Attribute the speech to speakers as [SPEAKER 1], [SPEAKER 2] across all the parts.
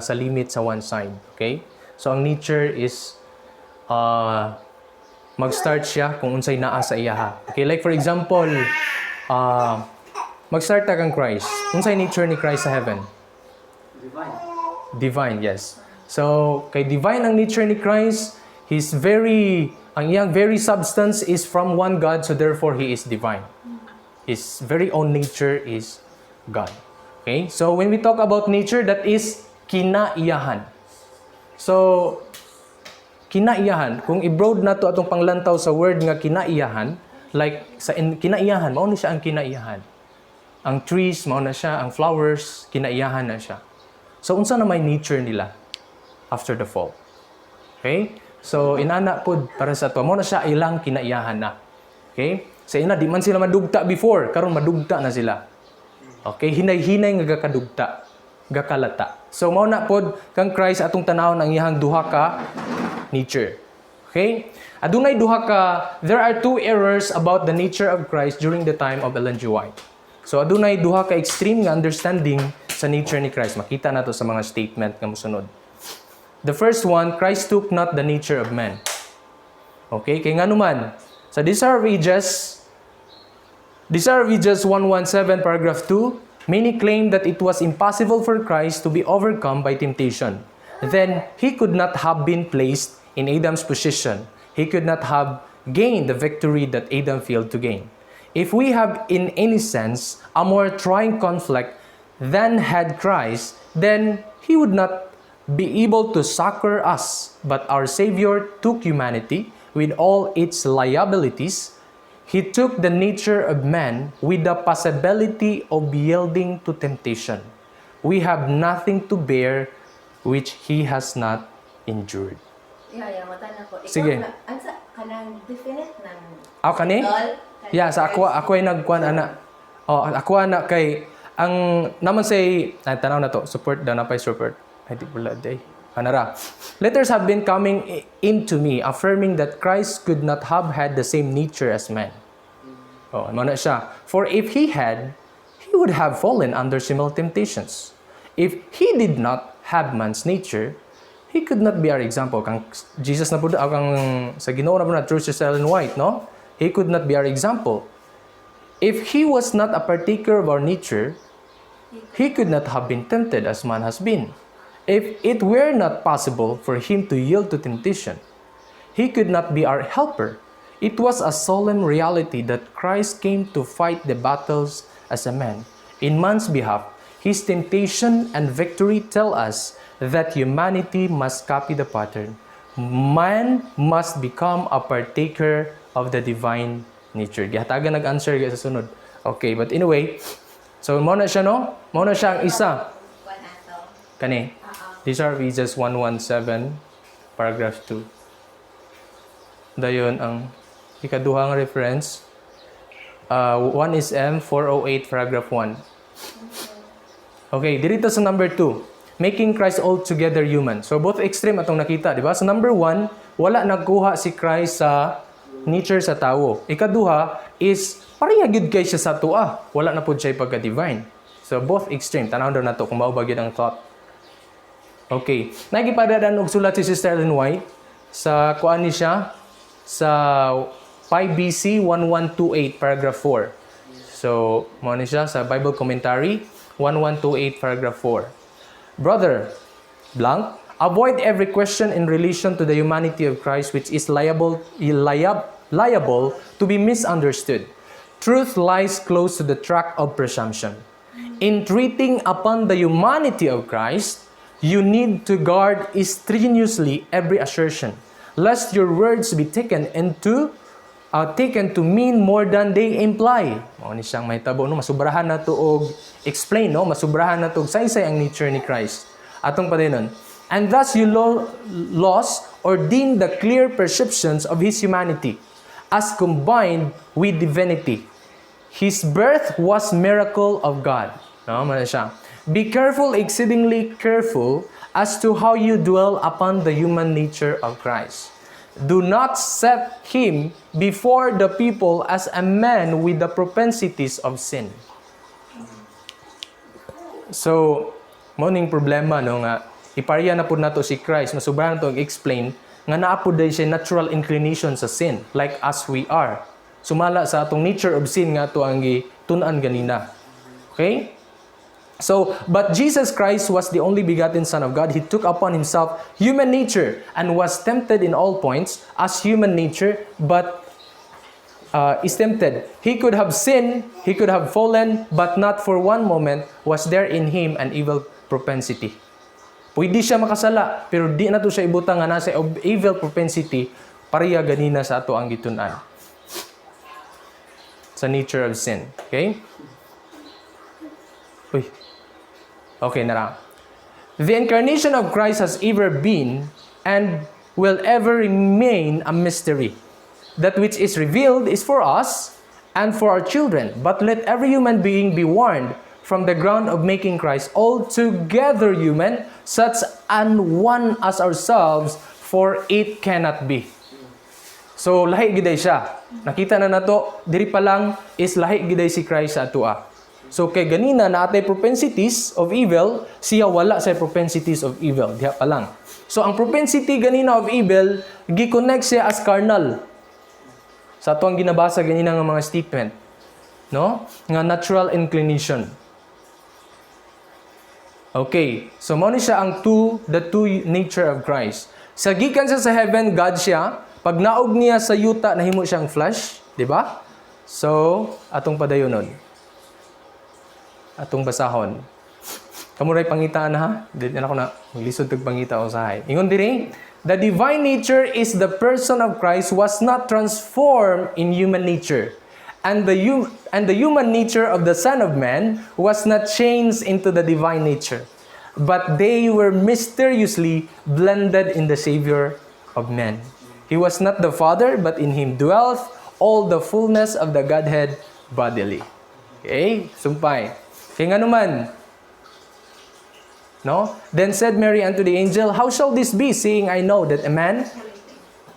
[SPEAKER 1] sa limit sa one side. Okay? So, ang nature is mag-start siya kung unsay naa sa iyaha. Okay, like for example, mag-start ta kang Christ. Unsay nature ni Christ sa heaven?
[SPEAKER 2] Divine.
[SPEAKER 1] Divine, yes. So, kay divine ang nature ni Christ, ang iyang very substance is from one God, so therefore He is divine. His very own nature is God. Okay? So, when we talk about nature, that is kinaiyahan. So, kinaiyahan, kung i-broad na to atong panglantaw sa word nga kinaiyahan, like sa kinaiyahan, mao na siya ang kinaiyahan. Ang trees, mao na siya, ang flowers, kinaiyahan na siya. So, unsa na may nature nila after the fall? Okay? So, inana po para sa to, mao na siya ilang kinaiyahan na. Okay? Sa ina, di man sila madugta before, karon madugta na sila. Okay? Hinay-hinay nga gakadugta, gakalata. So, mao na pod kang Christ atong tanawon ang iyang duha ka nature. Okay? Adunay duha ka, there are two errors about the nature of Christ during the time of Ellen G. White. So, adunay duha ka extreme nga understanding sa nature ni Christ. Makita na to sa mga statement nga mosunod. The first one, Christ took not the nature of man. Okay? Kaya nga naman, sa Desire of Ages 117, paragraph 2, many claim that it was impossible for Christ to be overcome by temptation. Then, He could not have been placed in Adam's position. He could not have gained the victory that Adam failed to gain. If we have, in any sense, a more trying conflict than had Christ, then He would not be able to succor us. But our Savior took humanity with all its liabilities. He took the nature of man with the possibility of yielding to temptation. We have nothing to bear which He has not endured.
[SPEAKER 3] Matan ako.
[SPEAKER 1] Sige.
[SPEAKER 3] Ansa kanang definite ng
[SPEAKER 1] Ako kani? Yeah, sa ako ay nagkuan ana. Oh, ako ana kay ang naman say tanaw na to, support daw na pay support. Ay di pula day. Anara. Letters have been coming into me affirming that Christ could not have had the same nature as man. Oh, ano na siya? For if He had, He would have fallen under similar temptations. If He did not have man's nature, He could not be our example. Kang Jesus na po, kang sa Ginoo na po na through Sister Ellen White, no? He could not be our example. If He was not a partaker of our nature, He could not have been tempted as man has been. If it were not possible for Him to yield to temptation, He could not be our helper. It was a solemn reality that Christ came to fight the battles as a man. In man's behalf, His temptation and victory tell us that humanity must copy the pattern. Man must become a partaker of the divine nature. Gihatagan nag-answer sa sunod. Okay, but anyway, so mo na siya, no? Mo na siya ang isa. Kani. These are Ages 117, paragraph 2. Dayon ang ikaduhang reference. 1 is M 408, paragraph 1. Okay, dito sa number 2. Making Christ altogether human. So, both extreme atong nakita, di ba? Sa number 1, wala nagkuha si Christ sa nature sa tao. Ikaduha is, pareha gyud kay siya sa tua. Wala na po siya pagka-divine. So, both extreme. Tanaw daw na to kung maubagid ang thought. Okay. Nagipadadaan og sulat si Sister Ellen White sa kuan ni siya sa 5 BC 1128, paragraph 4. So, mo ni siya sa Bible Commentary 1128, paragraph 4. Brother, blank, avoid every question in relation to the humanity of Christ which is liable to be misunderstood. Truth lies close to the track of presumption. In treating upon the humanity of Christ, you need to guard strenuously every assertion, lest your words be taken to mean more than they imply. Mao ni siyang mahitabo, no? Masubrahan na to og explain, no? Masubrahan na to og saysay ang nature ni Christ. Atong padayon. And thus you lost or deem the clear perceptions of His humanity as combined with divinity. His birth was miracle of God. No, mao siya. Be careful, exceedingly careful, as to how you dwell upon the human nature of Christ. Do not set Him before the people as a man with the propensities of sin. So, Mao ning problema no nga iparya na pud nato si Christ, masubra na to explain nga naa pud day siya natural inclination sa sin like as we are. Sumala sa atong nature of sin nga to ang gitun-an ganina. Okay? So, but Jesus Christ was the only begotten Son of God. He took upon himself human nature and was tempted in all points as human nature, but is tempted. He could have sinned, he could have fallen, but not for one moment was there in him an evil propensity. Pwede siya makasala, pero di na to siya ibutang nga nasa evil propensity, pareha ganina sa ato ang gitun-an. Sa nature of sin. Okay? Uy. Okay na lang. The incarnation of Christ has ever been and will ever remain a mystery. That which is revealed is for us and for our children. But let every human being be warned from the ground of making Christ altogether human, such an one as ourselves, for it cannot be. So, lahi giday siya. Nakita na nato, diri pa lang is lahi giday si Christ sa atua. So, kay ganina na atay propensities of evil, siya wala sa propensities of evil. Diha pa lang. So, ang propensity ganina of evil, gi-connect siya as carnal. Sa ato ang ginabasa ganina nga mga statement. No? Nga natural inclination. Okay. So, mao ni siya ang the two nature of Christ. Sa gikan siya sa heaven, God siya. Pag naog niya sa yuta, nahimo siyang flesh. Diba? So, atong padayonon. Atong basahon. Kamuray pangitaan ha? Dili na ako na maglisod tag pangita usahay. Ingon diri, the divine nature is the person of Christ was not transformed in human nature. And the human nature of the Son of Man was not changed into the divine nature. But they were mysteriously blended in the Savior of men. He was not the Father, but in him dwelleth all the fullness of the Godhead bodily. Okay? Sumpay. Kaya nga naman, no? Then said Mary unto the angel, how shall this be, seeing I know that a man?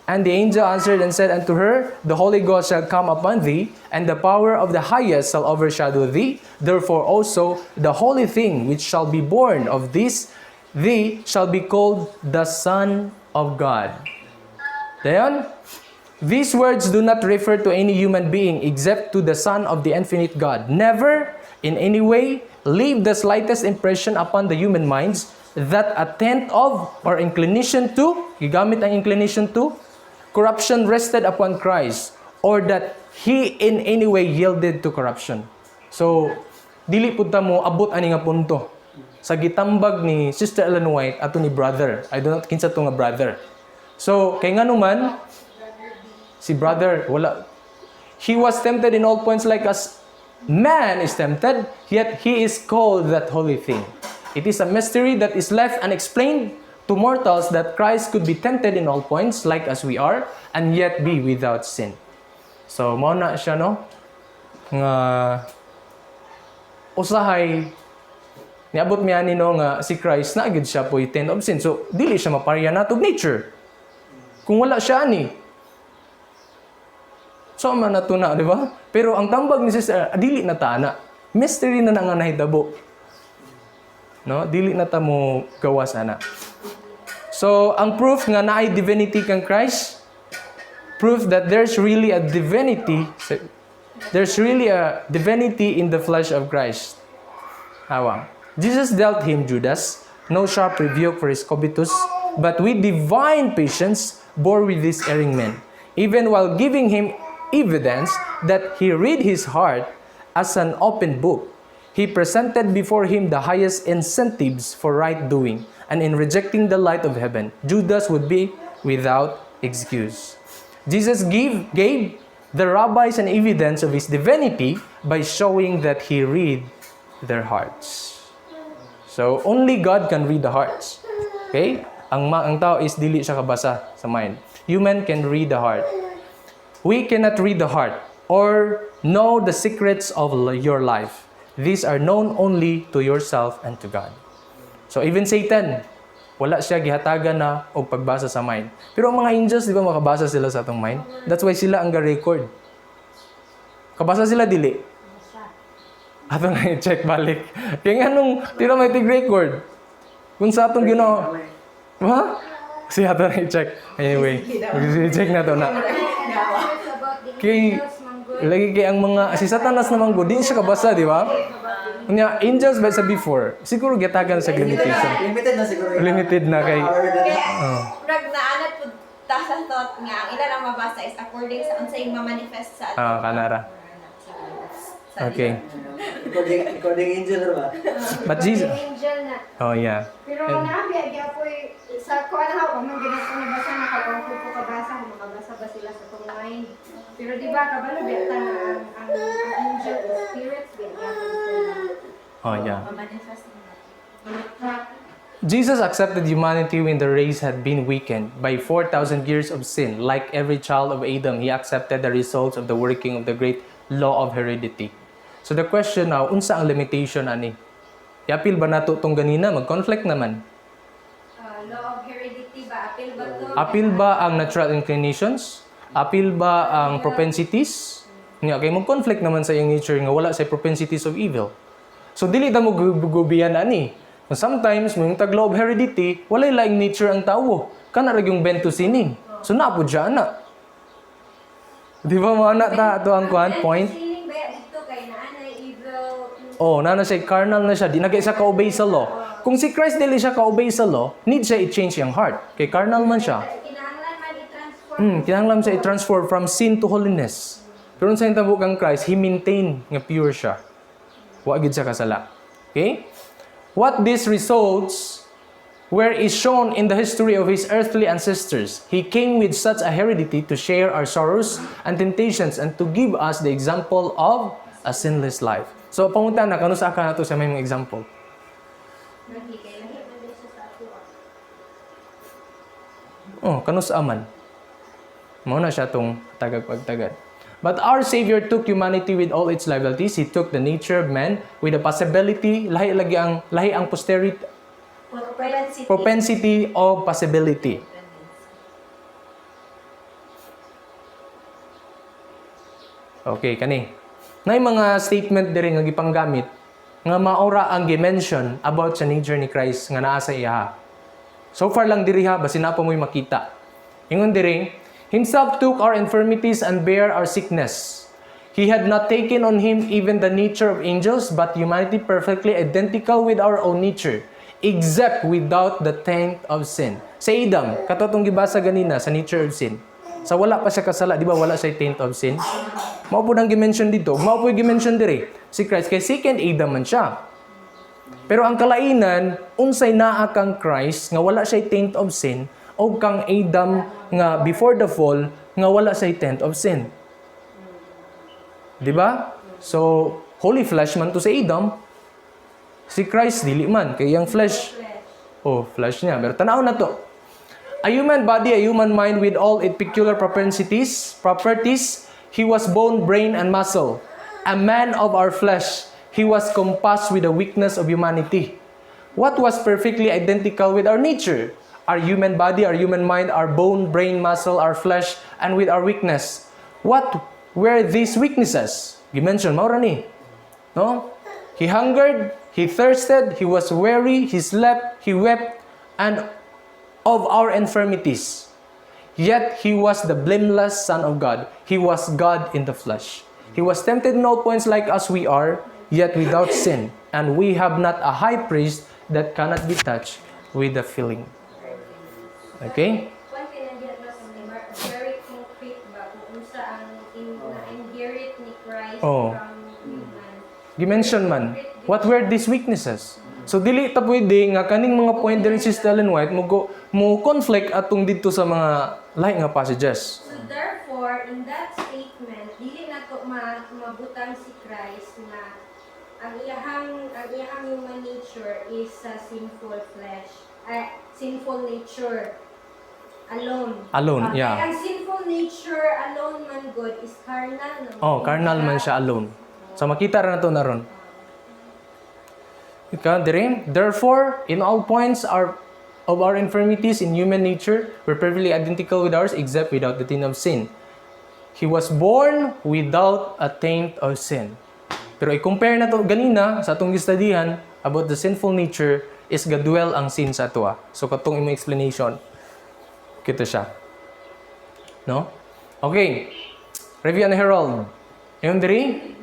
[SPEAKER 1] And the angel answered and said unto her, the Holy Ghost shall come upon thee, and the power of the highest shall overshadow thee. Therefore also the holy thing which shall be born of thee shall be called the Son of God. Dayon, these words do not refer to any human being except to the Son of the infinite God. Never in any way leave the slightest impression upon the human minds that a tent of or inclination to, gigamit ang inclination to, corruption rested upon Christ, or that He in any way yielded to corruption. So, dili pud ta mo abot ani nga punto. Sa gitambag ni Sister Ellen White ato ni brother. I do not kinsa to nga brother. So, kay nga naman, si brother, wala. He was tempted in all points like us. Man is tempted, yet he is called that holy thing. It is a mystery that is left unexplained to mortals that Christ could be tempted in all points, like as we are, and yet be without sin. So, mao na siya, no? Nga, usahay, niabot miya ni no nga si Christ, na agad siya po tent of sin. So, dili siya maparya na to nature. Kung wala siya ani, so man na to na, di ba? Pero ang tambag ni Sister, dili na ta na. Mystery na nga nahitabo. No? Dili na ta mo gawas ana. So, ang proof nga naay divinity kang Christ, proof that there's really a divinity in the flesh of Christ. Hawa. Jesus dealt him, Judas, no sharp rebuke for his covetous, but with divine patience bore with these erring men, even while giving him evidence that he read his heart as an open book. He presented before him the highest incentives for right doing, and in rejecting the light of heaven, Judas would be without excuse. Jesus gave the rabbis an evidence of his divinity by showing that he read their hearts. So only God can read the hearts. Okay? Ang tao is dili siya kabasa sa mind. Human can read the heart. We cannot read the heart or know the secrets of your life. These are known only to yourself and to God. So even Satan, wala siya gihatagan na o pagbasa sa mind. Pero ang mga angels, di ba makabasa sila sa atong mind? That's why sila ang ga-record. Kabasa sila dili. Ato na i-check balik. Kaya nga nung tira may tig-record, Kung sa atong Ginoo, ha? Siya to na i-check. Anyway, i-check na to na. Kay, lagi kay ang mga, si Satanas naman go, di siya kabasa, di ba? Kanya, angels ba sa before, siguro gitagan sa limitation.
[SPEAKER 2] Limited na siguro.
[SPEAKER 1] Limited na kay,
[SPEAKER 3] Naanat po ta sa thought nga ang ila lang mabasa is according sa unsay ma-manifest sa
[SPEAKER 1] kanara. Okay.
[SPEAKER 2] Recording angel ba?
[SPEAKER 1] But Jesus,
[SPEAKER 4] Angel na.
[SPEAKER 1] oh yeah.
[SPEAKER 4] Pero nabi, agya po sa kuha na ako, man ganito ko nabasa na kapag ko kabasa, kung makabasa ba sila sa itong mind. Pero di ba, kabalo, biyata na ang angel, the spirits, biyata
[SPEAKER 1] Oh yeah.
[SPEAKER 3] ma-manifest
[SPEAKER 1] Jesus accepted humanity when the race had been weakened by 4,000 years of sin. Like every child of Adam, he accepted the results of the working of the great law of heredity. So the question now, unsa ang limitation ani? Yapil ba nato tong ganina mag-conflict naman?
[SPEAKER 4] law of heredity ba? Apil ba to?
[SPEAKER 1] Apil ba ang natural inclinations? Apil ba ang propensities? Nga kay mag-conflict naman sa iyang nature nga wala sa propensities of evil. So dili ta mo gubiyan ani. Sometimes may tag law of heredity, wala laing nature ang tawo. Kana ra yung bento sining. So napud siya ana. Di ba mo ana ta to ang point?
[SPEAKER 4] Sining ba dito kay naanay evil?
[SPEAKER 1] Oh, nana siya carnal na siya, di na siya ka-obey sa law. Kung si Christ dili siya ka-obey sa law, need siya i-change yung heart. Kay carnal man siya.
[SPEAKER 4] Kinahanglan man i-transform.
[SPEAKER 1] Kinahanglan siya i-transform from sin to holiness. Pero sa hintabo kang Christ, He maintain nga pure siya. Wa gid siya kasala. Okay? What this results where is shown in the history of His earthly ancestors. He came with such a heredity to share our sorrows and temptations and to give us the example of a sinless life. So, pangunta na, kano sa aka na to sa may mga example?
[SPEAKER 4] Lahi kay lahi man din siya sa ato.
[SPEAKER 1] Oh, kano sa aman? Mao na siya tong tagag-pagtagad. But our Savior took humanity with all its liabilities. He took the nature of man with the possibility, lahi ang posterity, propensity of possibility. Okay, kani. Nay mga statement diri nga gipanggamit nga maura ang dimension about sa nature ni Christ nga naa sa iya. So far lang diri ha, basin na pa mo'y makita. Ingon diri, Himself took our infirmities and bare our sickness. He had not taken on Him even the nature of angels, but humanity perfectly identical with our own nature, except without the taint of sin. Sa Adam, katotong gibasa ganina sa nature of sin. Sa wala pa siya kasala, di ba wala siya taint of sin? Mao po nang gimension dito. Mao po gimension diri. Si Christ, kay second Adam man siya. Pero ang kalainan, unsay naa kang Christ, nga wala siya taint of sin, o kang Adam nga before the fall, nga wala siya taint of sin. Di ba? So, holy flesh man to sa Adam. Si Christ, dili man. Kay yung flesh. Oh, flesh niya. Pero tanaw na to. A human body, a human mind with all its peculiar properties. He was bone, brain, and muscle. A man of our flesh. He was compassed with the weakness of humanity. What was perfectly identical with our nature? Our human body, our human mind, our bone, brain, muscle, our flesh, and with our weakness. What were these weaknesses? Gimension, maura ni. No? He hungered, he thirsted, he was weary, he slept, he wept, and of our infirmities. Yet he was the blameless Son of God. He was God in the flesh. He was tempted in all points like as we are, yet without sin. And we have not a high priest that cannot be touched with the feeling. Okay?
[SPEAKER 4] Kung pinandiyan na sa very concrete ba kung unsa ang na-inherit ni Christ
[SPEAKER 1] Oh.
[SPEAKER 4] from human.
[SPEAKER 1] Gimension man, what were these weaknesses? So dili ta pwede nga kaning mga point diri si Ellen White mo conflict atong dito sa mga lahi nga passages.
[SPEAKER 4] So therefore, in that statement, dili na to mabutang si Christ na ang iyahang human nature is a sinful flesh, sinful nature alone.
[SPEAKER 1] Alone, yeah.
[SPEAKER 4] Ang sinful nature alone man good is carnal naman.
[SPEAKER 1] Oh, carnal man siya alone. So makita ra na to naron. Therefore, in all points of our infirmities in human nature, we're perfectly identical with ours, except without the taint of sin. He was born without a taint of sin. Pero i-compare na to ganina sa atong gistudihan about the sinful nature, is gadwell ang sin sa ato. So katong imong explanation kita siya. No? Okay. Review and Herald. Yung diri,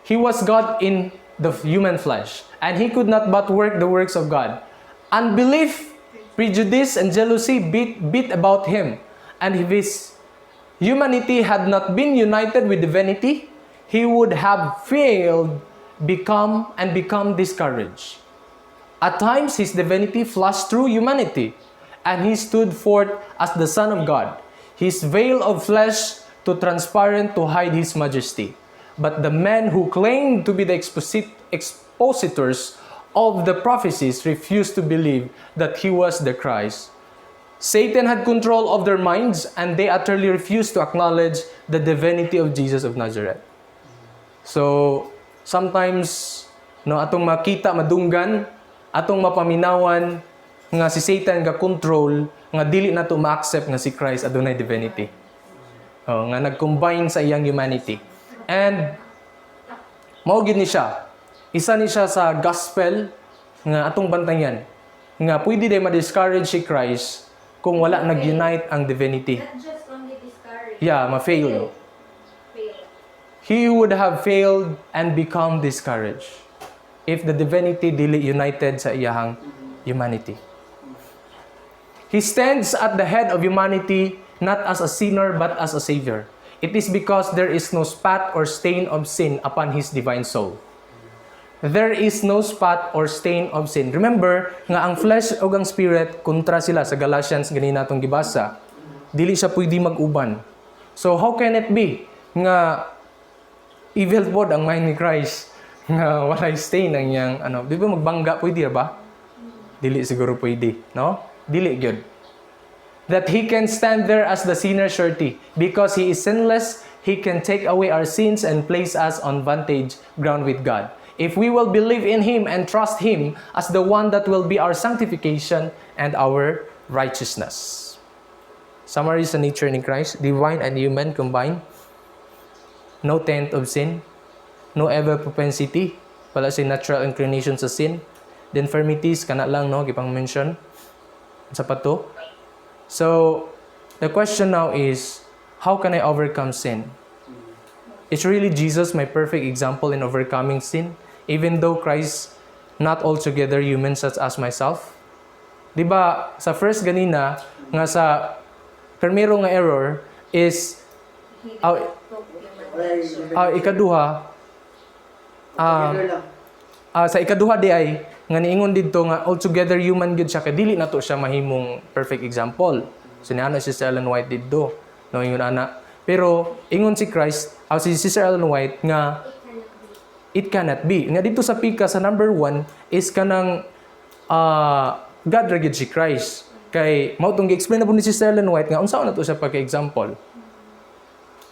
[SPEAKER 1] He was God in the human flesh, and He could not but work the works of God. Unbelief, prejudice, and jealousy beat about Him, and if His humanity had not been united with divinity, He would have failed, become discouraged. At times, His divinity flashed through humanity, and He stood forth as the Son of God, His veil of flesh too transparent to hide His majesty. But the men who claimed to be the expositors of the prophecies refused to believe that He was the Christ. Satan had control of their minds, and they utterly refused to acknowledge the divinity of Jesus of Nazareth. So, sometimes, no, atong makita, madunggan, atong mapaminawan, nga si Satan ga-control, nga dili na to ma-accept nga si Christ adunay divinity. Nga nag-combine sa iyang humanity. And, maugid ni siya. Isa ni siya sa gospel nga atong bantayan. Nga pwede day ma-discourage si Christ kung wala nag-unite ang divinity.
[SPEAKER 4] Not just only discouraged.
[SPEAKER 1] Yeah, ma-fail.
[SPEAKER 4] Fail.
[SPEAKER 1] He would have failed and become discouraged if the divinity dili united sa iyang humanity. He stands at the head of humanity not as a sinner but as a savior. It is because there is no spot or stain of sin upon His divine soul. There is no spot or stain of sin. Remember, nga ang flesh o ang spirit, kontra sila sa Galatians, ganina natong gibasa. Dili siya pwede mag-uban. So, how can it be nga evil pod ang mind ni Christ? Nga walay stain ang iyang, di ba magbangga, pwede ba? Dili siguro pwede, no? Dili gyud. That He can stand there as the sinner's surety. Because He is sinless, He can take away our sins and place us on vantage ground with God. If we will believe in Him and trust Him as the one that will be our sanctification and our righteousness. Summary sa nature ni Christ, divine and human combined. No taint of sin. No ever propensity. Wala si natural inclination sa sin. The infirmities, kana lang, no? Gipang mention. Sa pato. So, the question now is, how can I overcome sin? Is really Jesus my perfect example in overcoming sin? Even though Christ not altogether human such as myself? Diba, sa first ganina, nga sa primero nga error is, ikaduha, sa ikaduha di ay, nga niingon dito nga altogether human gud siya kay dili nato siya mahimong perfect example. So niana si Sister Ellen White didto, no ingon ana. Pero ingon si Christ, si Sister Ellen White nga it cannot be. Nga dito sa pika sa number 1 is kanang God ra gyud si Christ. Kay mao tong gi-explain na po ni Sister Ellen White nga unsaon nato siya pagka-example.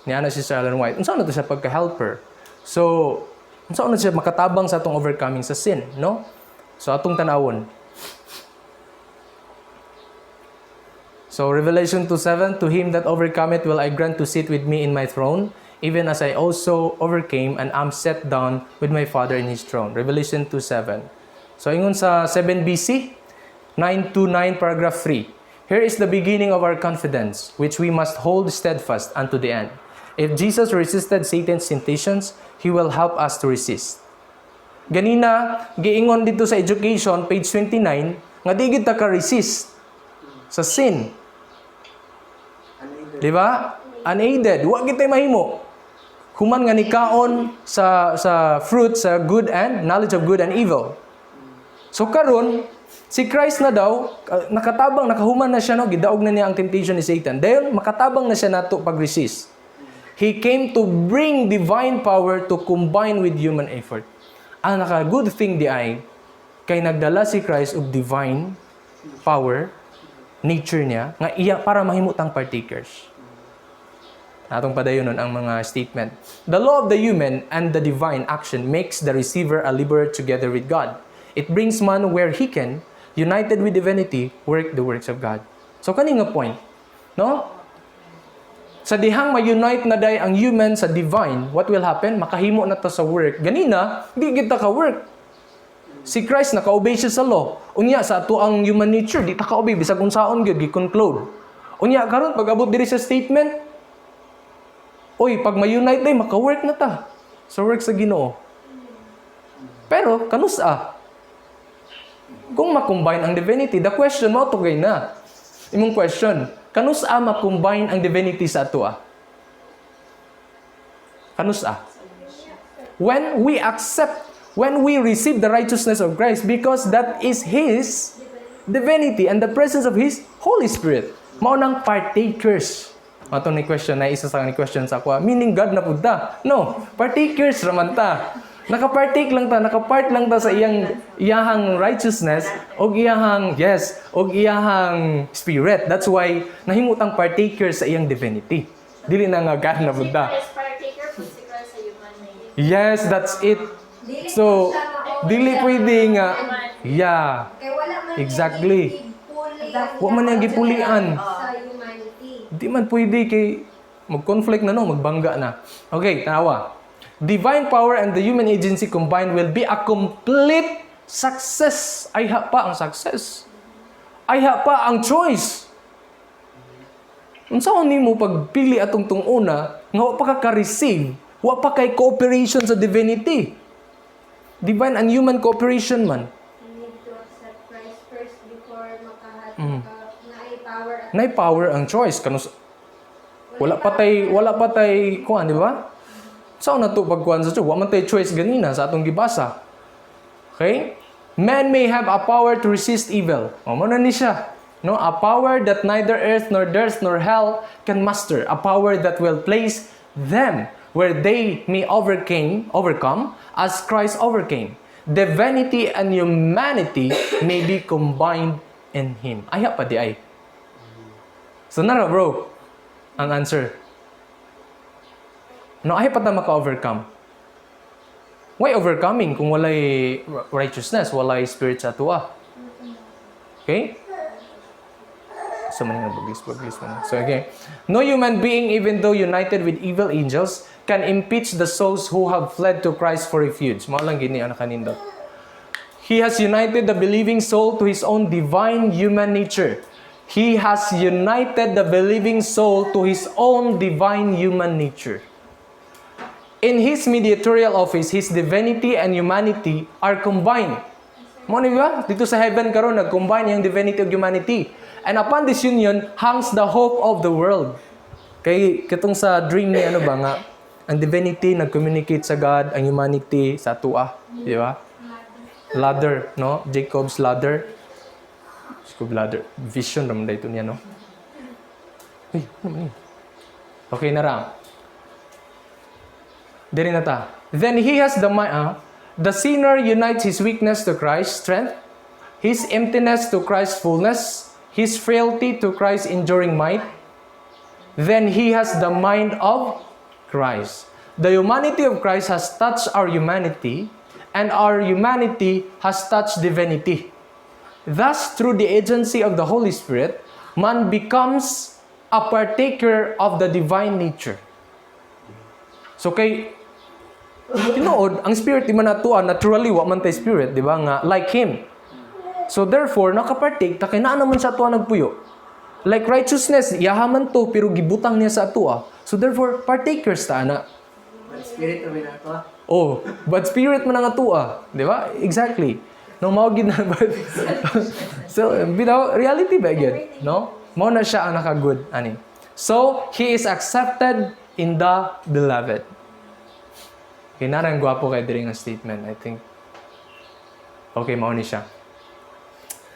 [SPEAKER 1] Niana si Sister Ellen White, unsaon nato siya pagka-helper. So unsaon na siya makatabang sa atong overcoming sa sin, no? So, atong tanawon. So, Revelation 2:7, to him that overcometh will I grant to sit with me in my throne, even as I also overcame and am set down with my Father in His throne. Revelation 2:7. So, ingon sa 7 BC, 929 paragraph 3. Here is the beginning of our confidence, which we must hold steadfast unto the end. If Jesus resisted Satan's temptations, He will help us to resist. Ganina, giingon dito sa education, page 29, nga di kita ka-resist sa sin. Di ba? Unaided. Wa kita mahimo. Human nga nikaon sa fruit, sa good and, knowledge of good and evil. So karon si Christ na daw, nakatabang, nakahuman na siya, no? Gidaog na niya ang temptation ni Satan. Dahil makatabang na siya nato pag-resist. He came to bring divine power to combine with human effort. Ang naka-good thing di ay, kay nagdala si Christ og divine power, nature niya, nga iya para mahimutang partakers. Natong padayonon ang mga statement. The law of the human and the divine action makes the receiver a laborer together with God. It brings man where he can, united with divinity, work the works of God. So, kani nga point, no? Sa dihang ma-unite na day ang human sa divine, what will happen? Makahimo na to sa work. Ganina, di kita ka-work. Si Christ naka-obey siya sa law. Unya sa ato ang human nature di ta ka-obey bisag unsaon gyud gi-conclude. Unya karon pag abot diri sa statement, oy, pag ma-unite day maka-work na ta sa work sa Ginoo. Pero kanusa? Kung ma-combine ang divinity, the question mo to gay na. Imong question, kanusa ma-combine ang divinity sa ato? Kanusa? When we receive the righteousness of Christ, because that is His divinity and the presence of His Holy Spirit. Maunang partakers. Ato ni question na isa sa ni question sa ako, meaning God na pud ta. No, partakers raman ta. Nakapartake lang ta, nakapart lang ta sa iyahang righteousness og iyahang iyahang spirit. That's why nahimutang partakers sa iyang divinity. Dili na nga God na pud ta. Yes, that's it. So, dili pwede nga, yeah,
[SPEAKER 4] Kaya wala man
[SPEAKER 1] exactly. Wa man yang gipulian.
[SPEAKER 4] sa humanity.
[SPEAKER 1] Di man pwede kay mag-conflict na no, magbangga na. Okay, tanawa. Divine power and the human agency combined will be a complete success. Ay pa ang success. Ay pa ang choice. Unsaon nimo pagpili atong una nga wa pa ka receive, wa pa kay cooperation sa divinity. Divine and human cooperation man.
[SPEAKER 4] You need to accept Christ first before power.
[SPEAKER 1] Nay power ang choice kanus wala patay kuan, di ba? Sao na to pagkuan sa wa man tay choice ganina sa atong gibasa. Okay? Man may have a power to resist evil. Mao na ni siya. No, a power that neither earth nor dirt nor hell can master. A power that will place them where they may overcome as Christ overcame. Divinity and humanity may be combined in Him. Aya pa di ay. So nara bro, ang answer. No, ay pa ta maka-overcome. Why overcoming kung walay righteousness, walay spirit sa atua? Okay? So many baglis man. So okay. No human being, even though united with evil angels, can impeach the souls who have fled to Christ for refuge. Mao lang gini ana kanindo. He has united the believing soul to His own divine human nature. He has united the believing soul to His own divine human nature. In His mediatorial office, His divinity and humanity are combined. Mo ni ba? Dito sa heaven karon nag-combine yung divinity and humanity. And upon this union hangs the hope of the world. Kay katong sa dream ni ano ba nga ang divinity nag-communicate sa God, ang humanity sa atua, di ba? Ladder, no? Jacob's ladder. Jacob ladder. Vision naman dito niya, no? Ay, ano man yun? Okay na ra. Diri na ta. Then he has the sinner unites his weakness to Christ's strength, his emptiness to Christ's fullness, his frailty to Christ's enduring might. Then he has the mind of Christ. The humanity of Christ has touched our humanity, and our humanity has touched divinity. Thus, through the agency of the Holy Spirit, man becomes a partaker of the divine nature. So kay tinuod, ang spirit di man natua naturally wa man tay spirit, di ba nga like him. So therefore nakapartake ta kay naa naman sa atua nagpuyo. Like righteousness, yahaman to pero gibutang niya sa atua. So therefore partakers ta ana.
[SPEAKER 2] But spirit namin na ito.
[SPEAKER 1] Oh, but spirit man ang atua, di ba? Exactly. No mao gid na but so bitaw reality ba gyud, no? Mao na siya ang naka-good ani. So he is accepted in the beloved. Kinarang gwapo kay diri nga statement, I think. Okay, mao ni siya.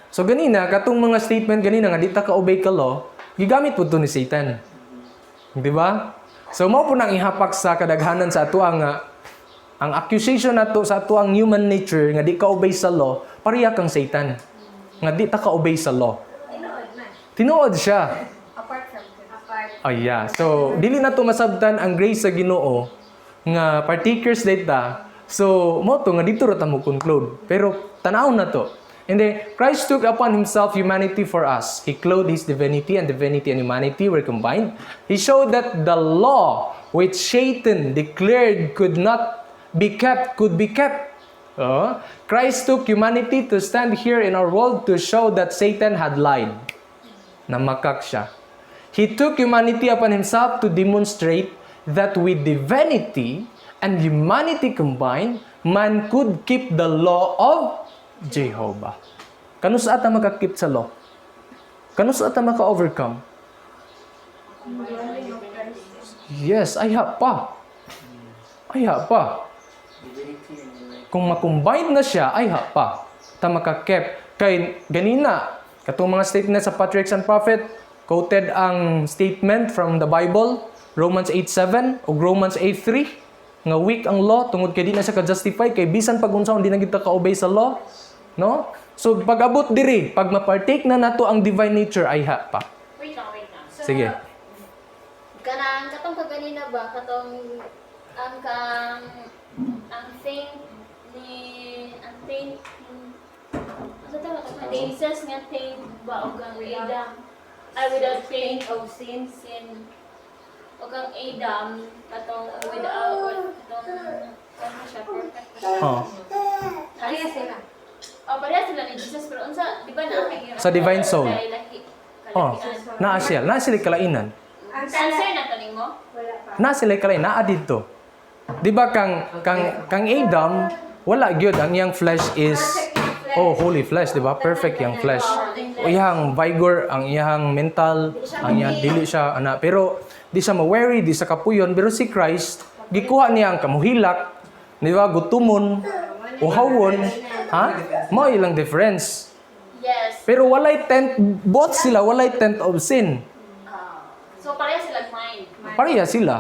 [SPEAKER 1] So ganina katong mga statement ganina nga di ta ka obey ka law, gigamit pud to ni Satan. Di ba? So mao po nang ihapak sa kadaghanan sa ato ang accusation nato sa ato ang human nature nga di ka obey sa law, pareha kang Satan. Nga di ta ka obey sa law. Tinuod siya. Oh yeah. So dili na to masabtan ang grace sa Ginoo nga partakers data. So mo to nga dito ra ta mo conclude. Pero tanaw na to. And then Christ took upon himself humanity for us. He clothed his divinity and humanity were combined. He showed that the law which Satan declared could be kept. Christ took humanity to stand here in our world to show that Satan had lied. Namakak siya. He took humanity upon himself to demonstrate that with divinity and humanity combined, man could keep the law of Jehovah. Kano sa ata makakip sa law? Kano sa ata maka-overcome? Yes, ayha pa. Ayha pa. Kung makombine na siya, ayha pa. Ta makakip. Kay ganina, katong mga statement sa patriarchs and prophet, quoted ang statement from the Bible, Romans 8:7 o Romans 8:3, nga weak ang law tungod kay di na siya ka-justify kay bisan pag unsaon di na kita ka-obey sa law, no? So pag abot diri, pag ma-partake na nato ang divine nature, ayha pa.
[SPEAKER 5] Wait lang. So,
[SPEAKER 1] Sige.
[SPEAKER 5] katong kaganina ba, katong ang thing ano tawag ito? Jesus nga thing ba o kang Adam? Ay, without pain of sin. O kang Adam, katong without, ano siya, perfect.
[SPEAKER 4] Kaya sila.
[SPEAKER 5] Pareha sila ni Jesus, pero unsa, di ba na
[SPEAKER 1] Sa divine soul.
[SPEAKER 5] Oh,
[SPEAKER 1] Naa sila kalainan.
[SPEAKER 4] Ang
[SPEAKER 5] answer na taning mo?
[SPEAKER 4] wala pa.
[SPEAKER 1] Na sila kalainan, naa dito. Di ba kang Adam, wala gyud ang iyang flesh is holy flesh, di ba? Perfect yang flesh. O iyang vigor, ang iyang mental, ang iyang dili siya ana, pero di siya ma-weary, di siya kapuyon, pero si Christ gikuha niya ang kamuhilak, di ba? Gutumon, uhawon, ha? Mao ilang difference.
[SPEAKER 5] Yes.
[SPEAKER 1] Pero walay tent, both sila walay tent of sin.
[SPEAKER 5] So, pareha sila mind.
[SPEAKER 1] Pareha sila.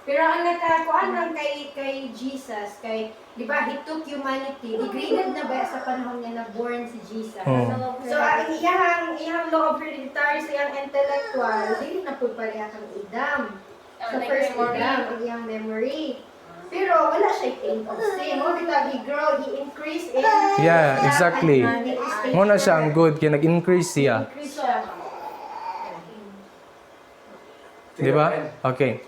[SPEAKER 4] Pero ang nakakuan lang kay Jesus, di ba, he took humanity. Degraded na ba sa panahon niya na born si Jesus? So, ang iyang law of hereditary sa iyang intellectual, hindi na po pareha kang Adam. So, first Adam, ang iyang memory. Pero wala siya taint of sin. Mo bitaw he grow, he increase in.
[SPEAKER 1] Yeah, exactly. Mo na siya ang good kaya nag-increase siya.
[SPEAKER 4] Increase siya.
[SPEAKER 1] Di ba? Okay.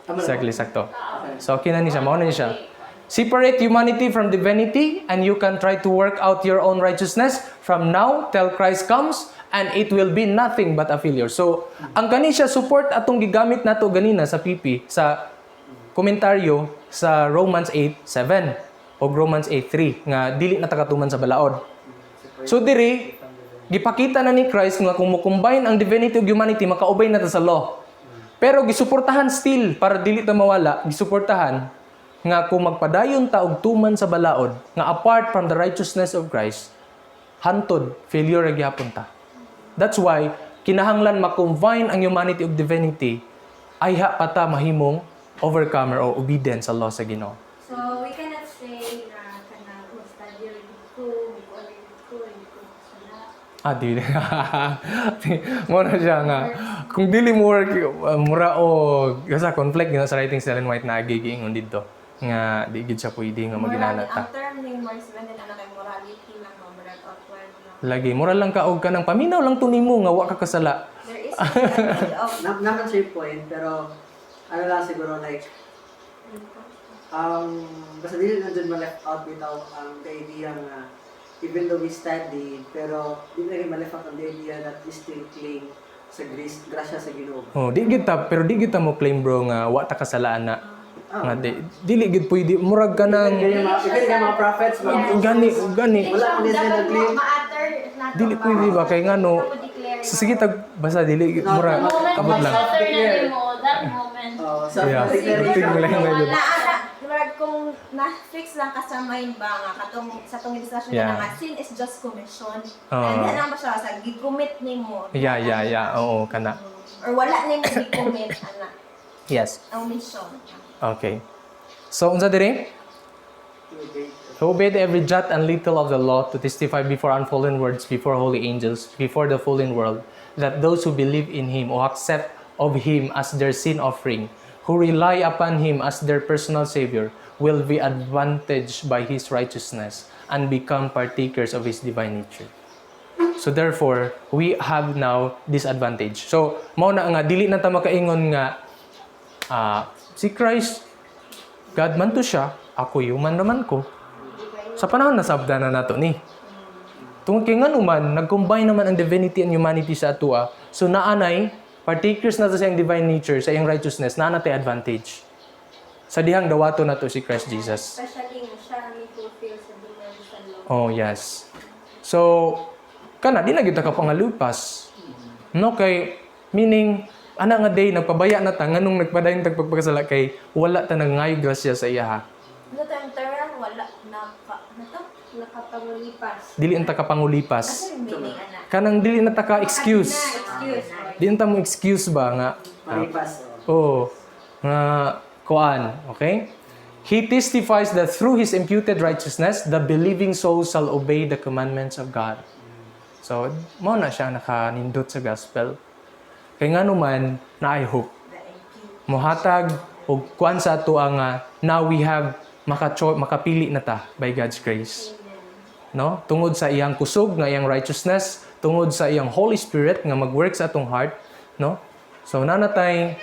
[SPEAKER 1] Exactly, sakto. So, okay na niya. Mao na siya. Separate humanity from divinity and you can try to work out your own righteousness from now till Christ comes and it will be nothing but a failure. So, ang kani siya support atong gigamit nato ganina sa PP, sa komentaryo sa Romans 8:7 o Romans 8:3 nga dili na takatuman sa balaod. So diri gipakita na ni Christ nga kung mo-combine ang divinity ug humanity makaubay na ta sa law. Pero gisuportahan still para dili ta mawala, gisuportahan nga kung magpadayon ta og tuman sa balaod nga apart from the righteousness of Christ, hantod failure ra gyapon ta. That's why kinahanglan ma-combine ang humanity ug divinity ayha pa ta mahimong overcomer o obedient sa law sa Ginoo.
[SPEAKER 4] So, we cannot say na kanang study rin ko, sala.
[SPEAKER 1] Dili. Mo na siya nga. Kung dili mo work, mura o sa conflict nga sa writings ni Ellen White na agigiingon dito. Nga di gid siya pwede nga maginana ta.
[SPEAKER 3] Ang term ni Morris Bennett ano kay morality lang mo, moral outward no.
[SPEAKER 1] Lagi, mura lang ka og kanang paminaw lang to nimo nga wa ka kasala.
[SPEAKER 3] There is a of
[SPEAKER 2] Naman siya yung point, pero ano lang siguro like, basta dili na dyan ma-left out bitaw ang the idea nga even though we study, pero di na rin ma-left out ang the idea that we still cling sa grace, grasya sa Ginoo.
[SPEAKER 1] Di gid ta, pero di gid ta mo claim bro nga wa ta kasalaan na. Nga dili gid pwede murag ka nang
[SPEAKER 2] Ganyan mga prophets,
[SPEAKER 1] gani.
[SPEAKER 2] wala akong design na claim.
[SPEAKER 1] Dili pwede ba kay ngano sige tag basta dili murag abot lang.
[SPEAKER 5] That moment.
[SPEAKER 1] Yeah. Tingnan lang na yun.
[SPEAKER 3] Murag kung na-fix lang ka sa mind ba nga katong sa tong discussion
[SPEAKER 1] Yeah.
[SPEAKER 3] na nga sin is just commission. And then lang ba siya sa gi-commit nimo
[SPEAKER 1] Yeah. Oo, kana.
[SPEAKER 3] or wala nimo gi-commit ana
[SPEAKER 1] Yes.
[SPEAKER 3] ang mission.
[SPEAKER 1] Okay. So, unsa diri? Who obeyed every jot and little of the law to testify before unfallen words, before holy angels, before the fallen world, that those who believe in Him or accept of Him as their sin offering, who rely upon Him as their personal Savior, will be advantaged by His righteousness and become partakers of His divine nature. So therefore, we have now this advantage. So, mao na nga, dili na ta makaingon nga, si Christ, God man to siya, ako human naman ko. Sa panahon na sabda na nato ni. Tungod kay nga naman, nag-combine naman ang divinity and humanity sa atua. So naanay, partakers na to sa iyang divine nature, sa iyang righteousness, naanatay advantage. Sa dihang dawato na to si Christ Jesus.
[SPEAKER 4] Especially nga siya ang fulfill sa demand sa law.
[SPEAKER 1] Oh, yes. So, kana, di na kita ka pangalupas. No, kay, meaning, ana nga day, nagpabaya na ta, nga nung nagpadayon tagpagpagkasala kay, wala ta nangayo grasya sa iya ha.
[SPEAKER 3] Ano tayong term? Wala. Ano to?
[SPEAKER 4] Nakapangulipas.
[SPEAKER 1] Dili ang takapangulipas.
[SPEAKER 3] Ano yung meaning, anak?
[SPEAKER 1] Kanang dili na taka excuse.
[SPEAKER 4] Excuse.
[SPEAKER 1] Di na mo excuse ba nga?
[SPEAKER 2] Malipas.
[SPEAKER 1] Oh, nga kuan, okay? He testifies that through his imputed righteousness, the believing soul shall obey the commandments of God. So, mo na siya nakanindot sa gospel. Kaya nga naman, na I hope. Mohatag o kuan sa ato ang now we have makapili na ta by God's grace. No? Tungod sa iyang kusog nga iyang righteousness, tungod sa iyang Holy Spirit nga mag-work sa atong heart, no? So nanatay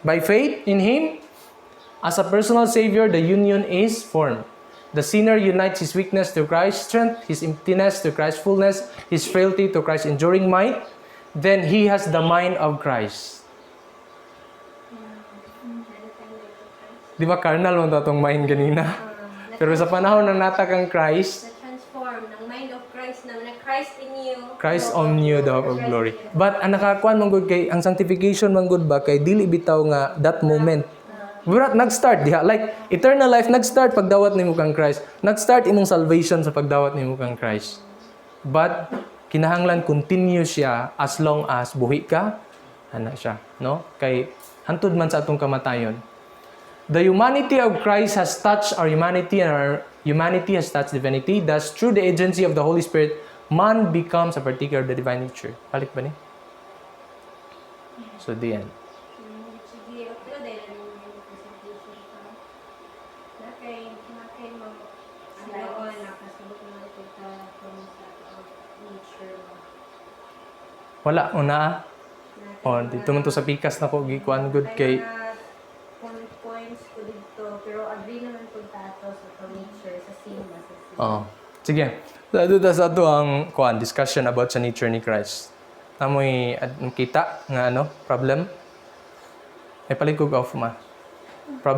[SPEAKER 1] by faith in Him, as a personal Savior, the union is formed. The sinner unites his weakness to Christ's strength, his emptiness to Christ's fullness, his frailty to Christ's enduring might. Then he has the mind of Christ. Di ba carnal mo itong mind ganina? Pero sa panahon na natakang Christ,
[SPEAKER 4] Na-transform ng mind of Christ na Christ in you.
[SPEAKER 1] Christ on you, the hope of glory. But ang nakakuan man gud kay ang sanctification man gud ba kay dili bitaw nga that moment. Burat nag-start diha like eternal life nag-start pagdawat nimo kang Christ. Nag-start imong salvation sa pagdawat nimo kang Christ. But kinahanglan continue siya as long as buhi ka ana siya, no? Kay hantud man sa atong kamatayon. The humanity of Christ has touched our humanity and our humanity has touched divinity. Thus, through the agency of the Holy Spirit, man becomes a particular of the divine nature. Balik ba ni? So, the end.
[SPEAKER 4] Sige, upload din ang yung presentation ko. Nakay mo. Ano nakasabot na ito sa nature mo.
[SPEAKER 1] Wala, una. O, dito man to sa pikas na ko, gikuan good kay...
[SPEAKER 4] points ko dito, pero agree naman po tato sa nature, sa simba, sa simba.
[SPEAKER 1] Oo. Sige. Sa ito ang kuan, discussion about sa nature ni Christ. Namoy kita nga ano, problem. Ay paligog off ma. Problem